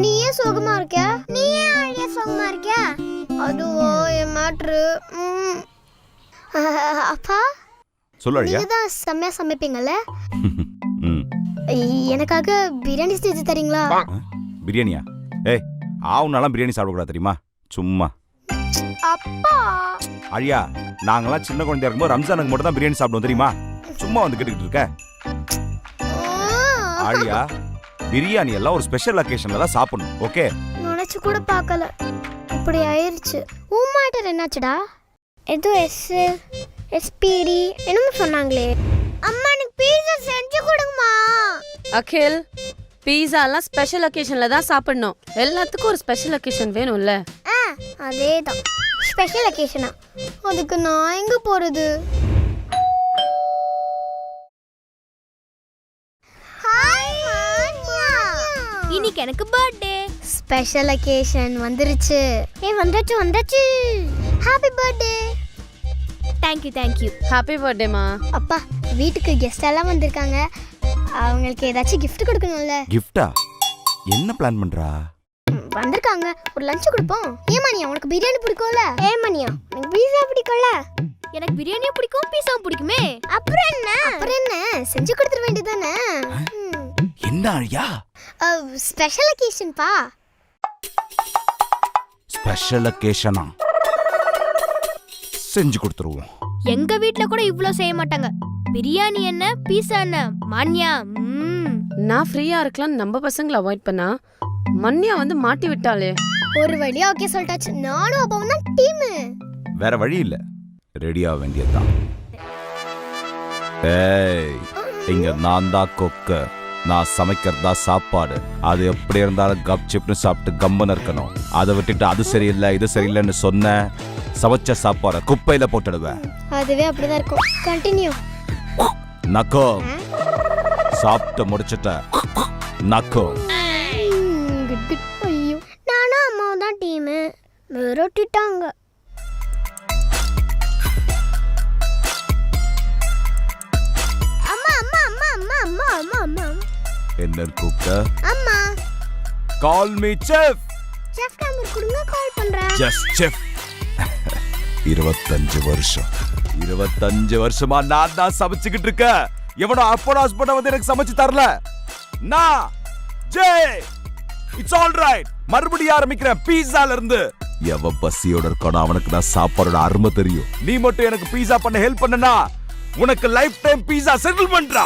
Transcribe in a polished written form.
நீ ஏன் சோகமா இருக்க? நீ ஏன் ஆழியா சோகமா இருக்க? அதுவோ என் மேட்ரு. அப்பா சொல்லு அழியா. நீங்க தான் செம்மையா சமைப்பீங்கல்ல? எனக்காக பிரியாணி செஞ்சு தரீங்களா? பிரியாணியா? ஏய் ஆவுனாலாம் பிரியாணி சாப்பிடக்கூடாது தெரியுமா? சும்மா. அப்பா அழியா, நாங்கெல்லாம் சின்ன குழந்தையா இருக்கும்போது ரம்ஜானுக்கு மட்டும் தான் பிரியாணி சாப்பிடுவோம் தெரியுமா? சும்மா வந்து கேட்டுக்கிட்டு இருக்க. ஆழியா, பிரியாணி எல்லாம் ஒரு ஸ்பெஷல் அக்கேஷன்ல தான் சாப்பிடணும். ஓகே? நினைச்சு கூட பார்க்கல, இப்படி ஆயிருச்சு. ஊமாட்டர் என்னாச்சுடா? ஏதோ எஸ்பிடி என்னமோ சொன்னாங்களே. அம்மா எனக்கு பீஸா செஞ்சு கொடுங்கம்மா. அகில், பீஸாலாம் ஸ்பெஷல் அக்கேஷன்ல தான் சாப்பிடணும். எல்லாத்துக்கும் ஒரு ஸ்பெஷல் அக்கேஷன் வேணும்ல? அதேதான் ஸ்பெஷல் அக்கேஷனா? அதுக்கு நான் எங்க போறது? இன்னைக்கு எனக்கு பர்த்டே. ஸ்பெஷல் அக்கேஷன் வந்துருச்சு. வந்துச்சு. Happy birthday. Thank you. Happy பர்த்டேமா. அப்பா, வீட்டுக்கு கெஸ்ட் எல்லாம் வந்திருக்காங்க. அவங்களுக்கு ஏதாச்சும் gift கொடுக்கணும்ல. கிஃப்டா? என்ன பிளான் பண்றா? வந்திருக்காங்க, ஒரு லஞ்ச் கொடுப்போம். ஏமானியா, உனக்கு பிரியாணி பிடிக்கும்ல? ஏமானியா, எனக்கு பீஸா பிடிக்கும்ல? எனக்கு பிரியாணியும் பிடிக்கும், பீஸாவும் பிடிக்குமே. அப்புறம் என்ன செஞ்சு கொடுத்துட வேண்டியதானே. என்ன அழியா? ஸ்பெஷல் அக்கேஷன் பா. ஸ்பெஷல் அக்கேஷனா? செஞ்சு கொடுத்துருவோம். எங்க வீட்ல கூட இவ்ளோ செய்ய மாட்டாங்க. பிரியாணி என்ன, பீஸா என்ன, மான்யா. நான் ஃப்ரீயா இருக்கலாம் நம்ம பசங்களை அவாய்ட் பண்ணா மன்யா வந்து மாட்டி விட்டாளே. ஒரு வழியா ஓகே சொல்லிட்டாச்சு. நானும் அப்பாவும் தான் டீம். வேற வழி இல்ல, ரெடியா வேண்டியதுதான். ஏய், இங்க நான் தான் கொக்க, நான் சமைக்கிறதா சாப்பாடு. அது எப்படி இருந்தாலும் கப் சிப்னு சாப்பிட்டு கம்மன் இருக்கணும். அதை விட்டுட்டு அது சரியில்லை இது சரியில்லைன்னு சொன்ன சமைச்ச சாப்பாடை குப்பையில போட்டுடுவேன். அதுவே அப்படிதான் இருக்கும். கண்டினியூ. நக்கோ, சாப்பிட்டு முடிச்சிட்ட நக்கோ. ஐயோ, நானும் அம்மாவும் தான் டீம். விரட்டிட்டாங்க. அம்மா அம்மா அம்மா அம்மா அம்மா அம்மா அம்மா. என்ன கூப்பிட்ட? அம்மா. Call me chef. Chef number கொடுங்க, கால் பண்றேன். Just chef. 25 வருஷமா நான் தான் சமைச்சுக்கிட்டு இருக்கேன். எவனோ அப்போட ஹஸ்பண்ட் வந்து எனக்கு சமைச்சு தரல. நான் இட்ஸ் ஆல் ரைட். மறுபடியும் ஆரம்பிக்கிறேன் பீஸால இருந்து. எவ பசியோட இருக்கானோ அவனுக்கு நான் சாப்பாடோட அருமை தெரியும். நீ மட்டும் எனக்கு பீஸா பண்ண ஹெல்ப் பண்ணனா உனக்கு லைஃப் டைம் பீஸா செட்டில் பண்றா.